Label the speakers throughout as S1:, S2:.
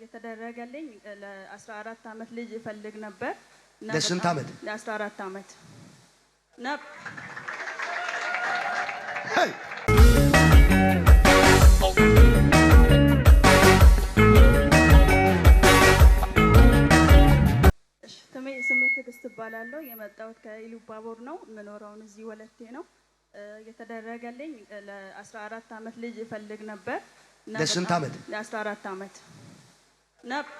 S1: የተደረገልኝ ለ14 አመት ልጅ ይፈልግ ነበር።
S2: ለስንት አመት?
S1: ለ14 አመት ነበር። ስሜ ትዕግስት እባላለሁ። የመጣሁት ከኢሉባቦር ነው። የምኖረውን እዚህ ወለቴ ነው። የተደረገልኝ ለ14 አመት ልጅ ይፈልግ ነበር።
S2: ለስንት አመት?
S1: ለ14 አመት ነበር።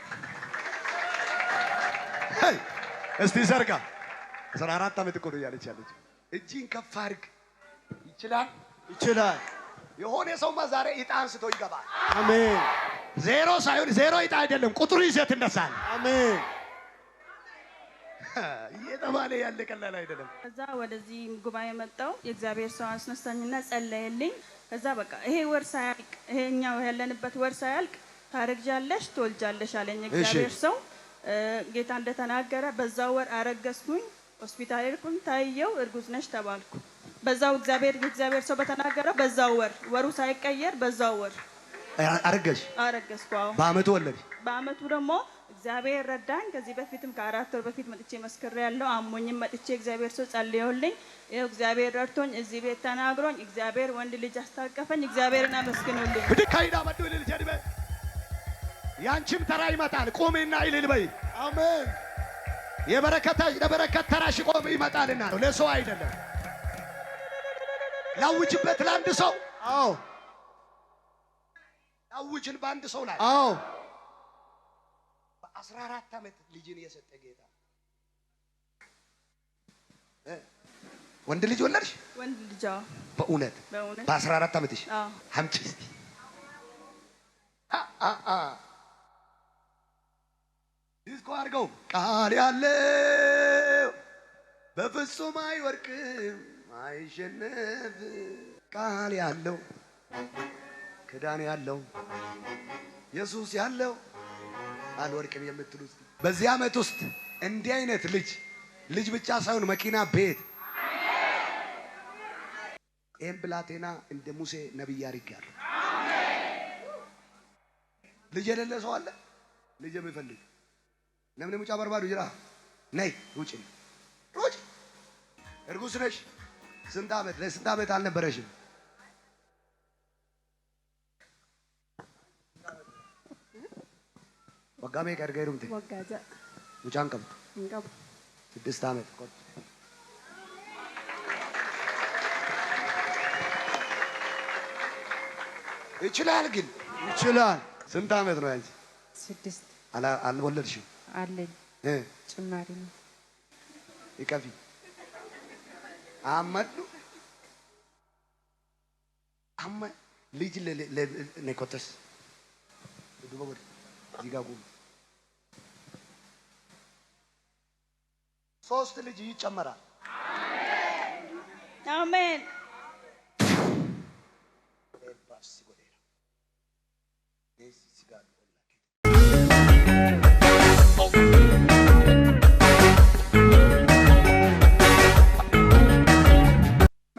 S2: እስቲ ዘርጋ። 14 አመት እኮ ነው ያለች ያለች። እጅን ከፍ አድርግ። ይችላል ይችላል። የሆነ ሰውማ ዛሬ ዕጣ አንስቶ ይገባል። አሜን። ዜሮ ሳይሆን ዜሮ ዕጣ አይደለም፣ ቁጥሩ ይዘት እንደሳል። አሜን። የተባለ ያለ ቀላል አይደለም።
S1: ከዛ ወደዚህ ጉባኤ መጣው። የእግዚአብሔር ሰው አስነሳኝና ጸለየልኝ። ከዛ በቃ ይሄ ወር ሳያልቅ ይሄኛው ያለንበት ወር ሳያልቅ ታረግጃለሽ ትወልጃለሽ አለኝ እግዚአብሔር ሰው። ጌታ እንደተናገረ በዛው ወር አረገዝኩኝ። ሆስፒታል ሄድኩኝ፣ ታየው፣ እርጉዝ ነሽ ተባልኩ። በዛው የእግዚአብሔር ሰው በተናገረው በዛው ወሩ ሳይቀየር በዛው ወር አረገዝኩ።
S2: በአመቱ ወለድሽ?
S1: በአመቱ ደግሞ እግዚአብሔር ረዳኝ። ከዚህ በፊትም ከ4 ወር በፊት መጥቼ መስክሬያለሁ። አሞኝም መጥቼ እግዚአብሔር ሰው ጸልዮልኝ ይኸው እግዚአብሔር ረድቶኝ እዚህ ቤት ተናግሮኝ እግዚአብሔር ወንድ ልጅ አስታቀፈኝ። እግዚአብሔርን አመስግኑልኝ።
S2: ብድካይዳ መዱ ልል ጀድበ ያንቺም ተራ ይመጣል። ቁሚና ይልል በይ። አሜን። ለበረከት ተራሽ ቆም ይመጣልና ነው፣ ለሰው አይደለም። ላውጅበት ለአንድ ሰው። አዎ ላውጅን በአንድ ሰው ላይ። አዎ 14 አመት ልጅን የሰጠ ጌታ። ወንድ ልጅ ወለድሽ?
S1: ወንድ ልጅ።
S2: በእውነት በ14 አመትሽ? አምጪ እስቲ። ዲስኮ አድርገው። ቃል ያለው በፍጹም አይወርቅም አይሸነፍ። ቃል ያለው ክዳን ያለው ኢየሱስ ያለው አልወርቅም የምትሉት በዚህ አመት ውስጥ እንዲህ አይነት ልጅ ብቻ ሳይሆን መኪና፣ ቤት። ይሄን ብላቴና እንደ ሙሴ ነብይ አድርጌያለሁ። ልጅ የሌለ ሰው አለ? ልጅ የሚፈልግ ለምን ሙጫ በርባዱ ይራ ነይ ውጪ ሩጭ። እርጉዝ ነሽ? ስንት አመት? ለስንት አመት አልነበረሽም? ወጋሜ ቀርገሩምት
S1: ወጋጃ
S2: ሙጫን ቀብቱ 6 አመት ቆጥ ይችላል። ግን ይችላል። ስንት አመት ነው አንቺ?
S3: 6
S2: አልወለድሽም?
S3: አለኝ። ጭማሪ ነው።
S2: ይከፊ አመዱ አመ ልጅ ለኔኮተስ ዱበወድ ዚጋጉ 3 ልጅ ይጨመራል።
S1: አሜን።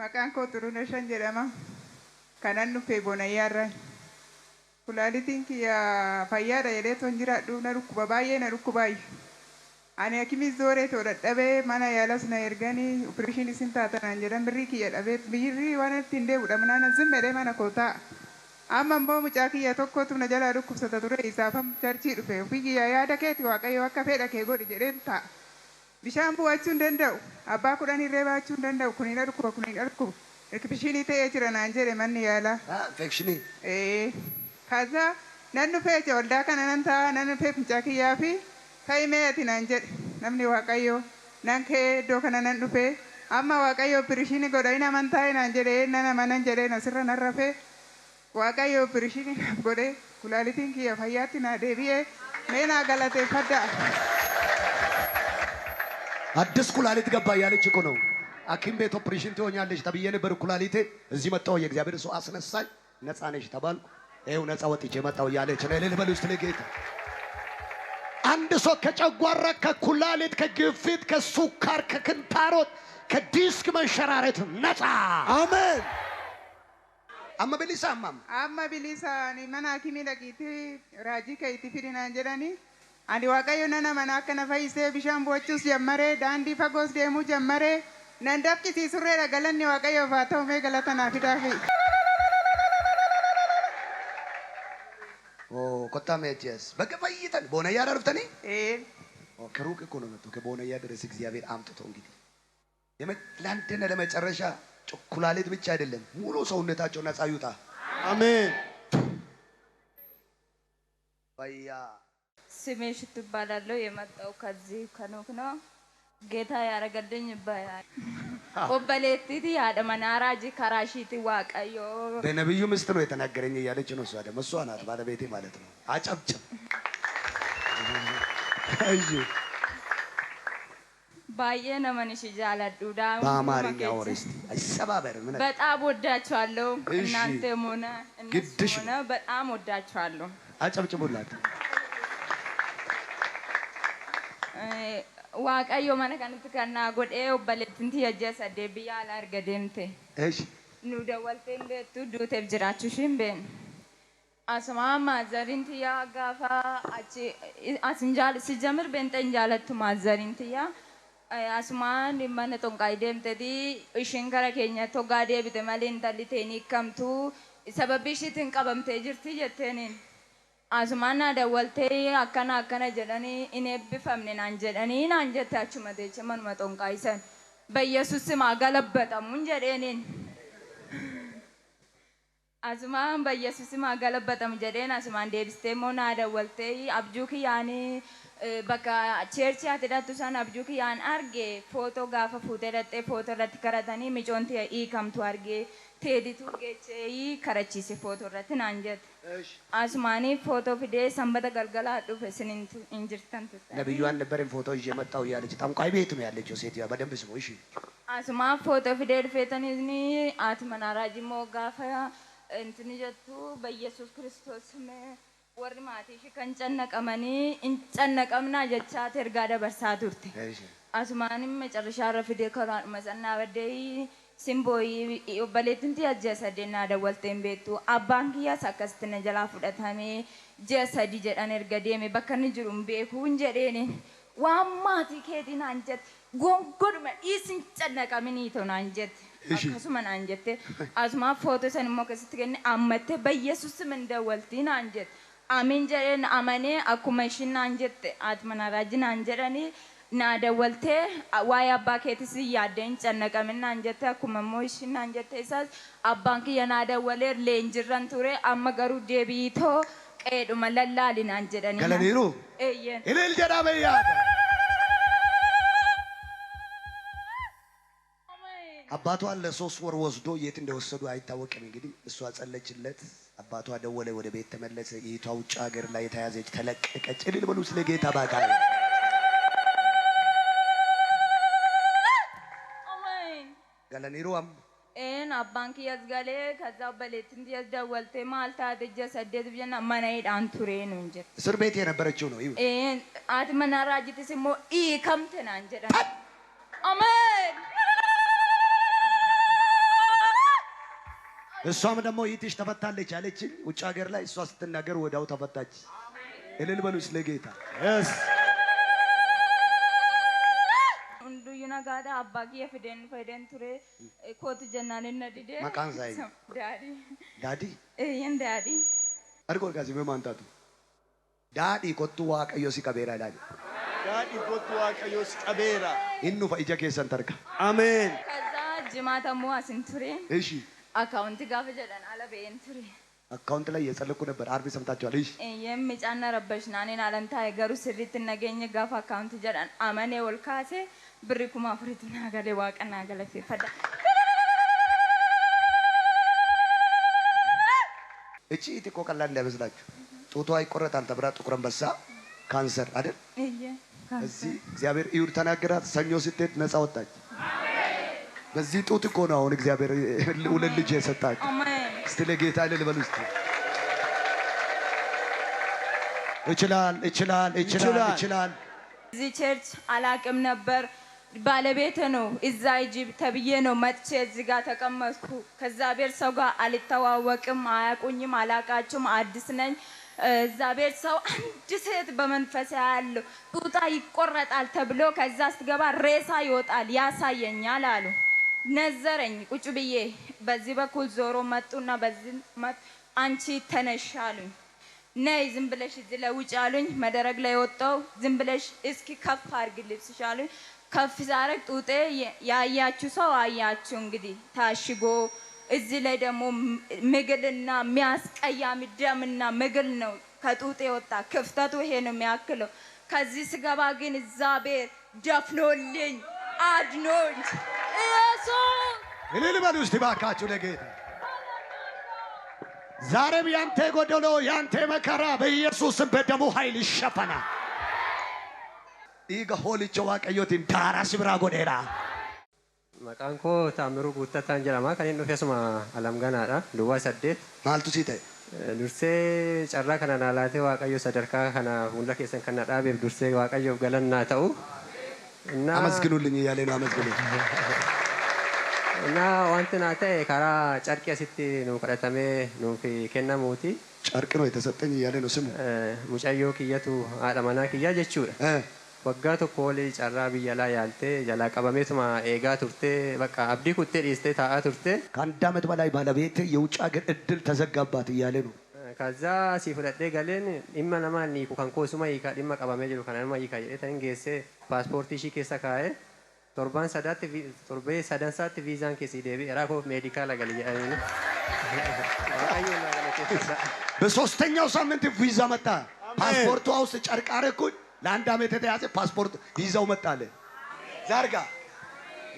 S3: Maqaan koo Xuruneeshan jedhama. Kanan dhufee Boonayyaarraa. Kulaalitiin kiyya fayyaadha jedhee toon jiraadhu na dhukkuba baay'ee na dhukkubaayyu. Ani hakimis zooree too dadhabee mana yaalas na erganii opereeshinii isin taatanaan jedhan birrii kiyya dhabee birrii waan ittiin deebi'udha manaan zimmedhee mana koo taa'a. Amma immoo mucaa kiyya tokkotu na jalaa dhukkubsata ture isaafam charchii dhufe ofii kiyya yaada keeti waaqayyo akka fedha kee godhi jedheen taa'a. Bishaan bu'achuu hin danda'u. Abbaa 10 irree baachuu hin danda'u. Kuniin dhukkuba kuniin dhukkuba. Infekshinii ta'ee jira naan jedhe manni yaalaa.
S2: Infekshinii?
S3: Kaza nan dhufee waldaa kana nan ta'a nan dhufee mucaa kiyyaa fi kaa'imee ati naan jedhe namni waaqayyo nan ka'ee iddoo kana nan dhufee amma waaqayyo opereeshinii godha inni amantaa naan jedhe nan amanan jedhee asirra nan rafee waaqayyo opereeshinii godhe kulaalitiin kiyya fayyaatti naa deebi'ee mee naa galateeffadhaa.
S2: አዲስ ኩላሊት ገባ ያለች እኮ ነው። ሐኪም ቤት ኦፕሬሽን ትሆኛለሽ ተብዬ ነበር። ኩላሊቴ እዚህ መጣሁ። የእግዚአብሔር ሰው አስነሳኝ። ነፃ ነሽ ተባልኩ። ይኸው ነፃ ወጥቼ መጣሁ እያለች ነው። እልል በሉ እስቲ ለጌታ። አንድ ሰው ከጨጓራ፣ ከኩላሊት፣ ከግፊት፣ ከሱካር፣ ከክንታሮት፣ ከዲስክ መንሸራረት ነፃ። አሜን። amma bilisa
S3: amma bilisa ni mana kimi dhaqiti raajii kayti fidinaan jedhani ani waaqayyo nana mana akkana fayyisee bishaan boochuus jammaree daandii fagoos deemuu jammaree nan dafqisiisurreedha galanni waaqayyoof haa ta'u mee galata naa fidaafi.
S2: Kottaa meeches bakka fayyitan boonayyaa dhuftanii? ከሩቅ እኮ ነው መጥቶ ከቦነያ ድረስ እግዚአብሔር አምጥቶ እንግዲህ ለአንድና ለመጨረሻ ኩላሊት ብቻ አይደለም ሙሉ ሰውነታቸውን ነፃ ይውጣ። አሜን። ባያ
S4: ስሜ ሽቱ እባላለሁ። የመጣው ከዚህ ከኖክ ነው። ጌታ ያረገልኝ ይባላል። ኦበሌቲቲ ያደመናራጂ ከራሺቲ ዋቀዮ
S2: በነብዩ ምስት ነው የተናገረኝ እያለች ነው። እሷ ደግሞ እሷ ናት ባለቤቴ ማለት ነው። አጨብጭብ። እሺ
S4: ባየ ነመንሽ ጃለዱዳ
S2: በአማርኛ ወሬስቲ አይሰባበር ምን
S4: በጣም ወዳችኋለሁ። እናንተም ሆነ እነሱ ሆነ በጣም ወዳችኋለሁ።
S2: አጨብጭቡላት።
S4: ዋቀዮ ማነ ከንት ከና ጎዴ ኦበሌቲንቲ የጀሰ ደብያ አላርገደምቴ
S2: እሺ
S4: ኑ ደወልቴን ቤቱ ዱቴፍ ጅራችሁሽን ቤን አስማማ ዘሪንቲያ ጋፋ አቺ አስንጃል ሲጀምር ቤንተን ጃለቱ ማዘሪንቲያ አስማን ማነ ጦንቃይ ደምተዲ እሽን ከረ ኬኛ ቶጋ ደብተ ማሌን ዳሊቴኒ ከምቱ ሰበብሽትን ቀበምቴ ጅርቲ ጀተኒን አስማና ደወልቴ አከና አከና ጀለኒ እኔ ቢፈምነን አንጀለኒ አንጀታችሁ መደች ማን መጦንቃይሰን በኢየሱስ ስም አገለበጠሙን ጀደኒን አስማን በኢየሱስ ስም አገለበጠም ጀደን አስማን ደብስቴ ሞና ደወልቴ አብጁክ ያኒ በቃ ቸርች ያተዳቱ ሳን አብጁክ ያን አርጌ ፎቶ ጋፋ ፉተለጤ ፎቶ ረት ከረተኒ ሚጮንቲ ኢከምቱ አርጌ ቴዲቱ ጌቼ ከረቺሲ ፎቶ ረትን አንጀት አስማኒ ፎቶ ፊዴ ሰንበተ ገልገላ ዱፈ ስንንቱ እንጅርተንቱ
S2: ነብዩን ነበርን ፎቶ ይዤ መጣው ያለች ጠንቋይ ቤት ነው ያለችው ሴትዋ በደንብ ስሙ። እሺ
S4: አስማ ፎቶ ፊዴ ዱፈተኒ አትመናራጂሞ ጋፋ እንትን ጀቱ በኢየሱስ ክርስቶስ ስም ወር ማቲሽ ከንጨነቀመኒ እንጨነቀምና ጀቻት እርጋደ በርሳ ቱርቴ አስማንም መጨረሻ ረፍዴ ከራ መሰና ወደይ ሲምቦይ ኦበሌቲንቲ አጀሰደና ደወልቴን ቤቱ አባንኪያ ሳከስተነ ጀላ ፍደታሜ ጀሰዲ ጀዳን እርገዴሜ በከን ጅሩም ቤኩን ጀዴኔ ዋማቲ ኬዲን አንጀት ጎንጎድመ ኢስን ጨነቀምኒ ተና አንጀት አከሱመን አንጀት አስማ ፎቶ ሰንሞ ከስትገነ አመተ በኢየሱስ ስም እንደወልቲን አንጀት አሜን ጀረን አመኔ አኩመሽና አንጀት አትመናራጅን አንጀረኒ ናደወልቴ ዋይ አባ ኬትስ ያደኝ ጨነቀምና አንጀት አኩመሞሽና አንጀት ኢሳስ አባንኪ የናደወለ ሌንጅረን ቱሬ አመገሩ ዴቢቶ ቀዱ መለላሊን አንጀረኒ
S2: ገለኒሩ
S4: እየን
S2: ኢሌል ጀዳ በያ አባቷን ለሶስት ወር ወስዶ የት እንደወሰዱ አይታወቅም። እንግዲህ እሷ ጸለችለት፣ አባቷ ደወለ፣ ወደ ቤት ተመለሰ። ይቷ ውጭ ሀገር ላይ ተያዘች፣ ተለቀቀች። እልል በሉ ስለ ጌታ ባካ
S4: አሜን
S2: ገለኒሩም
S4: ኤን አባንኪ ያዝጋሌ ከዛው በሌትንት ያዝደወልቴ ማልታ ደጀ ሰደት ብጀና ማናይድ አንቱሬ ነው እንጂ
S2: እስር ቤት የነበረችው ነው። ይሁ
S4: ኤን አትመናራጅት ሲሞ ኢ ከምተና እንጀዳ አሜን
S2: እሷም ደግሞ ይትሽ ተፈታለች አለችኝ። ውጭ ሀገር ላይ እሷ ስትናገር ወዳው ተፈታች። እልል በሉ ስለ ጌታ እስ
S4: እንዱ ይናጋዳ አባጊ የፍደን ፈደን ቱሬ ኮት ጀናን ነዲደ
S2: ማካን ሳይ
S4: ዳዲ
S2: ዳዲ
S4: ኤን ዳዲ
S2: አርጎ ጋዚ በማንታቱ ዳዲ ኮቱ ዋቀዮ ሲቀቤራ ዳዲ
S5: ኮቱ ዋቀዮ ሲቀቤራ
S2: ኢኑ ፈኢጀ ኬሰን ተርካ
S5: አሜን
S4: ከዛ ጅማተሙ አስንቱሬ
S2: እሺ
S4: አካውንት ጋፍ ጀዳን አለ በእንቱሬ
S2: አካውንት ላይ የጸለኩ ነበር። አርብ ሰምታችኋል። እሺ
S4: የሚጫና ረበሽና እኔን አለንታ የገሩ ስሪት ነገኘ ጋፍ አካውንት ጀዳን አመኔ ወልካሴ ብሪኩማ ፍሪትና ገሌ ዋቀና ገለፌ ፈዳ
S2: እቺ ኢትኮ ቀላል እንዳይመስላችሁ ጡቷ ይቆረጣል ተብራ ጥቁር አንበሳ ካንሰር አይደል? እዚህ እግዚአብሔር ይሁድ ተናገራት። ሰኞ ስትሄድ ነፃ ወጣች። በዚህ ጡት እኮ ነው አሁን እግዚአብሔር ሁለት ልጅ የሰጣት።
S4: አሜን።
S2: እስቲ ለጌታ እልል በሉ እስቲ። ይችላል።
S4: እዚህ ቸርች አላቅም ነበር። ባለቤቴ ነው እዛ ሂጂ ተብዬ ነው መጥቼ እዚህ ጋር ተቀመጥኩ። ከእግዚአብሔር ሰው ጋር አልተዋወቅም፣ አያውቁኝም፣ አላውቃቸውም፣ አዲስ ነኝ። እግዚአብሔር ሰው አንድ ሴት በመንፈስ ያለው ጡጣ ይቆረጣል ተብሎ ከዛ ስትገባ ሬሳ ይወጣል ያሳየኛል አሉ። ነዘረኝ ቁጭ ብዬ በዚህ በኩል ዞሮ መጡና በዚህ አንቺ ተነሽ አሉኝ። ነይ ዝም ብለሽ እዚህ ላይ ውጭ አሉኝ። መደረግ ላይ ወጣው። ዝም ብለሽ እስኪ ከፍ አድርጊ ልብስሽ አሉኝ። ከፍ ሳረግ ጡጤ ያያችሁ ሰው አያችሁ እንግዲህ ታሽጎ እዚህ ላይ ደግሞ ምግልና የሚያስቀያም ደምና ምግል ነው ከጡጤ ወጣ። ክፍተቱ ይሄ ነው የሚያክለው። ከዚህ ስገባ ግን እግዚአብሔር ደፍኖልኝ አድኖኝ ኢየሱስ
S2: እልል በሉ እስቲ ባካችሁ ለጌታ። ዛሬም ያንተ ጎደሎ ያንተ መከራ በኢየሱስ በደሙ ኃይል ይሸፈናል። ኢጋ ሆልቾ ዋቀዮቲን ዳራ ሲብራ ጎዴራ
S6: Maqaan koo Taamiruu Guuttataan jedhama. Kan inni dhufesuma alamganaadha. Duwwaa 8.
S2: maaltu sii ta'e?
S6: Dursee carraa kana naa laatee Waaqayyo sadarkaa kana hunda keessan kan na dhaabeef dursee Waaqayyoof galannaa ta'u.
S2: አመስግኑልኝ እያለ ነው። አመስግኑልኝ
S6: እና wanti naa ta'e karaa carqii asitti nu kadhatamee nuuf kennamuuti.
S2: ጨርቅ ነው የተሰጠኝ እያለ ነው ስሙ።
S6: Mucayyoo kiyyatu haadha manaa kiyyaa jechuudha. Waggaa tokko olii carraa biyya alaa yaaltee jalaa qabameetuma eegaa turtee bakka abdii kuttee dhiistee taa'aa turtee.
S2: ከአንድ ዓመት በላይ ባለቤት የውጭ ሀገር እድል ተዘጋባት እያለ ነው።
S6: ከዛ si fudhadhee galeen dhimma namaa ni kan koosuma hiikaa dhimma qabamee jiru kana nama hiikaa jedhee tan geessee paaspoortii ishii keessa kaa'ee torbee sadansaatti viizaan keessi deebi'e raakoo meedikaala gali jedhanii.
S2: በሶስተኛው ሳምንት ቪዛ መጣ። ፓስፖርቷ ውስጥ ጨርቅ አደረኩኝ። ለአንድ ዓመት የተያዘ ፓስፖርት ይዘው መጣለ። ዛርጋ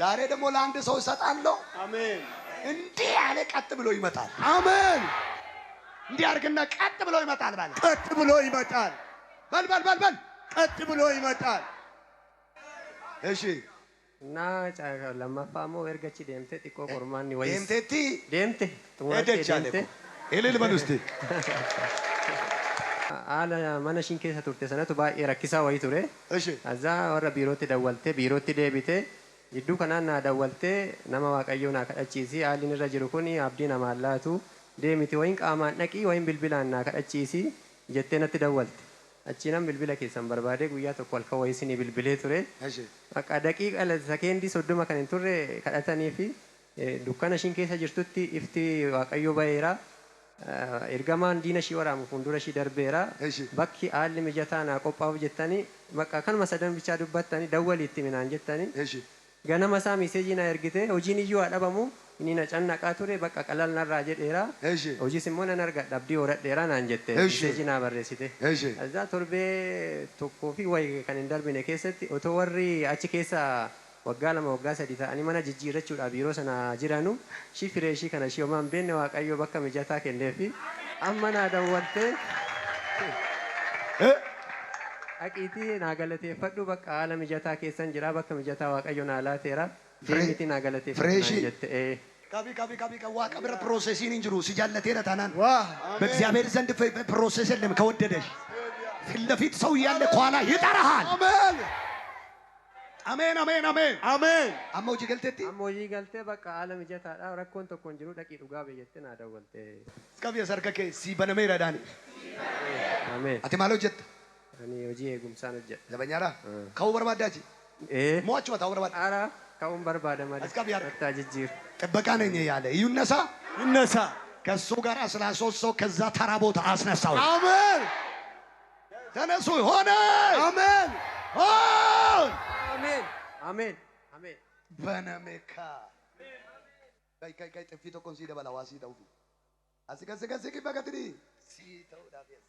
S2: ዛሬ ደግሞ ለአንድ ሰው እሰጣለሁ።
S5: አሜን።
S2: እንዲህ ያለ ቀጥ ብሎ ይመጣል። አሜን። እንዲህ አድርግና ቀጥ ብሎ ይመጣል ማለት
S5: ቀጥ ብሎ ይመጣል።
S2: በል
S5: ቀጥ ብሎ ይመጣል።
S2: እሺ
S6: እና lammaffaa immoo ergachi deemtee xiqqoo qormaanni wayis
S2: deemteetti
S6: deemte
S2: deemte elel balusti
S6: haala mana ishiin keessa turte sanatu baay'ee rakkisaa wayii ture.
S2: እሺ
S6: Azaa warra biirootti dawwaltee biirootti deebitee gidduu kanaan naa dawwaltee nama Waaqayyoo naa kadhachiisi haalli irra jiru kun abdii namaan laatu deemiti wayin qaamaan dhaqii wayin bilbilaan naa kadhachiisi jettee natti dawwalte. Achiinan bilbila keessan barbaadee guyyaa tokko halkan wayii isinii bilbilee ture.
S2: እሺ
S6: Akka daqiiqa sekeendii 30 kan hin turre kadhatanii fi dukkana ishiin keessa jirtutti ifti Waaqayyoo baheera. Ergamaan diina ishii waraamu fuuldura ishii darbeera. Bakki haalli mijataa naa qophaa'uuf jettanii bakka kanuma sadan bichaa dubbattanii dawwaliitti minaan jettanii.
S2: እሺ
S6: Ganama isaa miseejii na ergite hojiin iyyuu haa dhabamu inni na cannaqaa ture bakka qalal narraa jedheera.
S2: እሺ
S6: Hojiis immoo nan argadha abdii horadheera naan jette miseejii naa barreessite.
S2: እሺ
S6: Azaa torbee tokkoo fi wayi kan hin darbine keessatti otoo warri achi keessa waggaa 2 waggaa 3 ta'anii mana jijjiirrachuudhaaf biiroo sana jiranu ishii firee ishii kana ishii homaan beenne Waaqayyo bakka mijataa kenneefi amma naa dawwaltee haqiitii naa galateeffadhu bakka haala mijataa keessan jira bakka mijataa Waaqayyo naa laateera deemiti naa galateeffadhu jette.
S2: ካቢ ዋቀ ብረ ፕሮሴሲን እንጅሩ ሲጃለቴ ረታናን በእግዚአብሔር ዘንድ ፕሮሴስ የለም። ከወደደሽ ፊት ለፊት ሰው እያለ ከኋላ ይጠራሃል።
S5: አሜን
S2: አሜን አሜን አሜን
S5: አሜን።
S2: አማ ውጂ ገልቴቲ
S6: Amma hojii galtee bakka haala mijataadha rakkoon tokko hin jiru dhaqii dhugaa beeyyattee naa dawwaltee.
S2: እስከቢየ ሰርከኬ ሲበነሜ ረዳኒ
S6: Ameen.
S2: አቲ ማሎ ጀት
S6: Ani hojii eegumsaan hojjedha.
S2: ለበኛራ ከው በርባዳጂ ሞች መታው በርባዳ
S6: Ara ka'uun barbaada malee.
S2: Askabi harka.
S6: Rattaa jijjiiru.
S2: ጥበቃ ነኝ ያለ ይነሳ
S5: ይነሳ።
S2: ከሱ ጋር 13 ሰው ከዛ ተራ ቦታ አስነሳው።
S5: አሜን
S2: ተነሱ ሆነ
S5: አሜን
S2: ሆን
S6: Ameen. Ameen. Ameen.
S2: በነሜካ ከይ ጥፊ tokkon si dabala waa si ta'u asi kasi baqatini si ta'u dhaabes